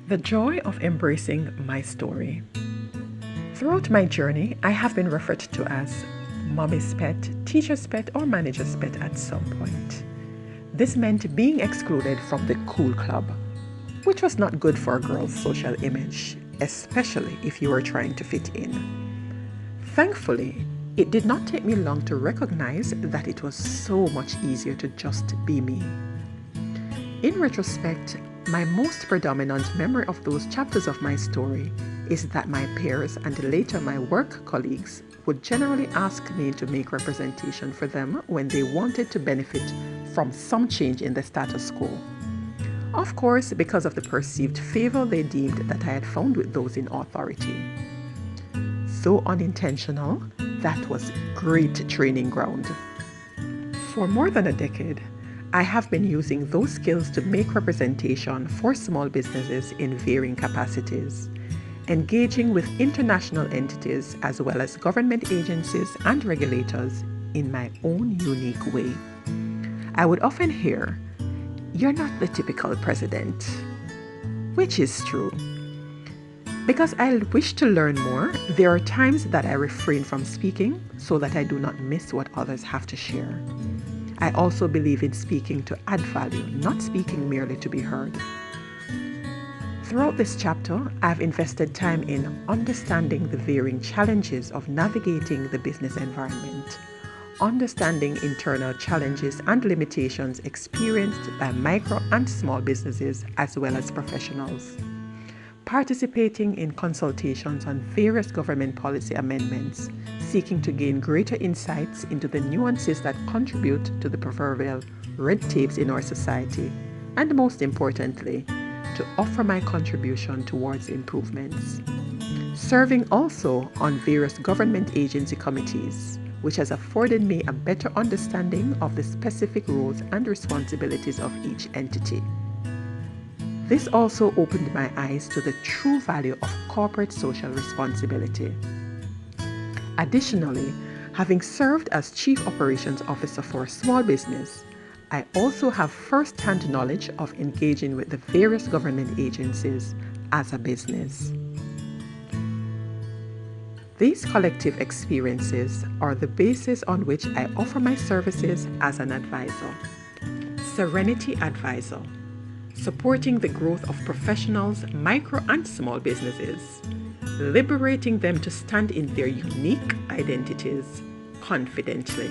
The joy of embracing my story. Throughout my journey, I have been referred to as mommy's pet, teacher's pet, or manager's pet at some point. This meant being excluded from the cool club, which was not good for a girl's social image, especially if you were trying to fit in. Thankfully, it did not take me long to recognize that it was so much easier to just be me. In retrospect, my most predominant memory of those chapters of my story is that my peers and later my work colleagues would generally ask me to make representation for them when they wanted to benefit from some change in the status quo. Of course, because of the perceived favor they deemed that I had found with those in authority. Though unintentional, that was great training ground. For more than a decade, I have been using those skills to make representation for small businesses in varying capacities, engaging with international entities as well as government agencies and regulators in my own unique way. I would often hear, "You're not the typical president," which is true. Because I wish to learn more, there are times that I refrain from speaking so that I do not miss what others have to share. I also believe in speaking to add value, not speaking merely to be heard. Throughout this chapter, I've invested time in understanding the varying challenges of navigating the business environment, understanding internal challenges and limitations experienced by micro and small businesses as well as professionals, participating in consultations on various government policy amendments, seeking to gain greater insights into the nuances that contribute to the proverbial red tapes in our society, and most importantly, to offer my contribution towards improvements. Serving also on various government agency committees, which has afforded me a better understanding of the specific roles and responsibilities of each entity. This also opened my eyes to the true value of corporate social responsibility. Additionally, having served as Chief Operations Officer for a small business, I also have first-hand knowledge of engaging with the various government agencies as a business. These collective experiences are the basis on which I offer my services as an advisor. Serenity Advisor, supporting the growth of professionals, micro and small businesses, liberating them to stand in their unique identities confidently.